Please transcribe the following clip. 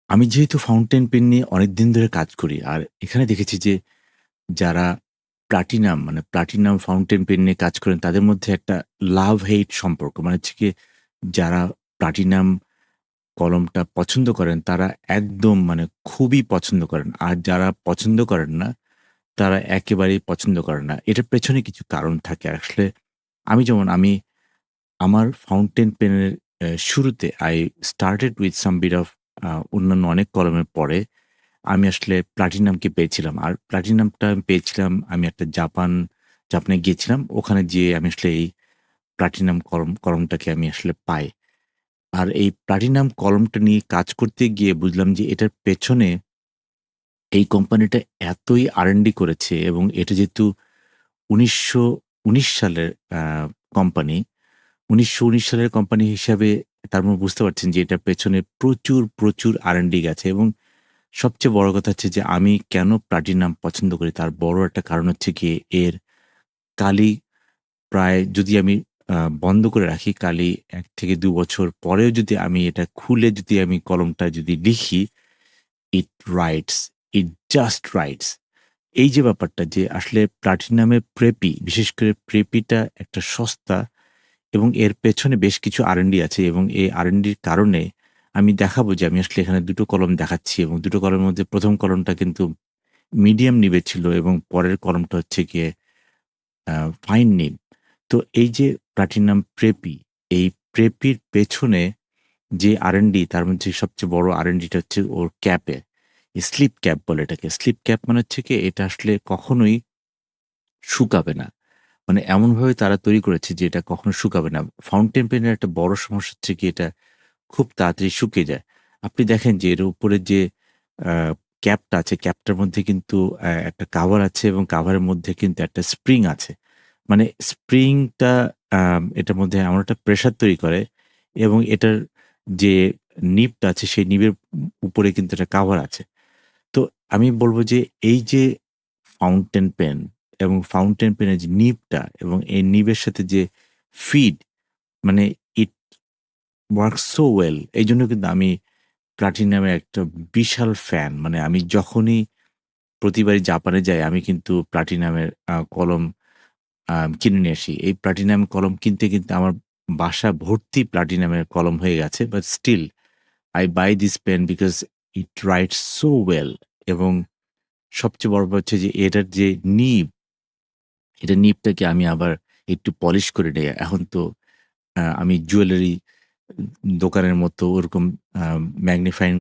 আমি যেহেতু fountain pen নিয়ে অনেকদিন ধরে কাজ করি, আর এখানে দেখেছি যে যারা প্লাটিনাম ফাউন্টেন পেন নিয়ে কাজ করেন তাদের মধ্যে একটা লাভ হেইট সম্পর্ক। মানে হচ্ছে গিয়ে যারা প্লাটিনাম কলমটা পছন্দ করেন তারা একদম মানে খুবই পছন্দ করেন। আর যারা পছন্দ করেন না তারা একেবারেই পছন্দ করেন না। এটার পেছনে কিছু কারণ থাকে। আসলে আমি আমার ফাউন্টেন পেনের শুরুতে I started with some bit of অন্যান্য অনেক কলমের পরে আমি আসলে প্লাটিনামকে পেয়েছিলাম। আর প্লাটিনামটা আমি পেয়েছিলাম আমি একটা জাপানে গিয়েছিলাম। ওখানে যেয়ে আমি আসলে এই প্লাটিনাম কলমটাকে আমি আসলে পাই। আর এই প্লাটিনাম কলমটা নিয়ে কাজ করতে গিয়ে বুঝলাম যে এটার পেছনে এই কোম্পানিটা এতই R&D করেছে, এবং এটা যেহেতু ১৯১৯ সালের কোম্পানি। ১৯১৯ সালের কোম্পানি হিসাবে তার মানে বুঝতে পারছেন যে এটার পেছনে প্রচুর R&D গেছে। এবং সবচেয়ে বড় কথা হচ্ছে যে আমি কেন প্লাটিনাম পছন্দ করি তার বড় একটা কারণ হচ্ছে গিয়ে এর কালি প্রায় যদি আমি বন্ধ করে রাখি কালি ১ থেকে ২ বছর পরেও যদি আমি এটা খুলে যদি আমি কলমটা যদি লিখি, ইট রাইটস, ইট জাস্ট রাইটস। এই যে ব্যাপারটা যে আসলে প্লাটিনামের বিশেষ করে প্রেপিটা একটা সস্তা, এবং এর পেছনে বেশ কিছু R&D আছে, এবং এই R&Dর কারণে আমি দেখাবো যে আমি আসলে এখানে ২ টো কলম দেখাচ্ছি, এবং ২ টো কলমের মধ্যে ১ম কলমটা কিন্তু মিডিয়াম নিবে ছিল, এবং পরের কলমটা হচ্ছে গিয়ে ফাইন নিব। তো এই যে প্লাটিনাম এই প্রেপির পেছনে যে R&D তার মধ্যে সবচেয়ে বড় R&D টা হচ্ছে ওর ক্যাপে। স্লিপ ক্যাপ বলে এটাকে। স্লিপ ক্যাপ মানে হচ্ছে কি এটা আসলে কখনোই শুকাবে না। মানে এমনভাবে তারা তৈরি করেছে যে এটা কখনো শুকাবে না। ফাউন্টেন পেনের একটা বড় সমস্যা হচ্ছে কি এটা খুব তাড়াতাড়ি শুকিয়ে যায়। আপনি দেখেন যে এর উপরে যে আ ক্যাপটা আছে, ক্যাপটার মধ্যে কিন্তু একটা কাভার আছে, এবং কাভারের মধ্যে কিন্তু একটা স্প্রিং আছে। মানে স্প্রিংটা এটার মধ্যে এমন একটা প্রেশার তৈরি করে, এবং এটার যে নিবটা আছে সেই নিবের উপরে কিন্তু একটা কাভার আছে। তো আমি বলব যে এই যে ফাউন্টেন পেন এবং ফাউন্টেন পেনের যে নিবটা এবং এই নিবের সাথে যে ফিড, মানে ইট ওয়ার্কস সো ওয়েল। এইজন্য কিন্তু আমি প্লাটিনামের একটা বিশাল ফ্যান। মানে আমি যখনই প্রতিবারই জাপানে যাই আমি কিন্তু প্লাটিনামের কলম কিনে নিয়ে আসি। এই প্লাটিনাম কলম কিনতে আমার বাসা ভর্তি প্লাটিনামের কলম হয়ে গেছে। But still I buy this pen because it writes so well, এবং সবচেয়ে বড় ব্যাপার হচ্ছে যে এটার যে নিব, এটা নিবটাকে আমি আবার একটু পলিশ করে নেই। এখন তো আমি জুয়েলারি দোকানের মতো ওরকম আ ম্যাগনিফাইং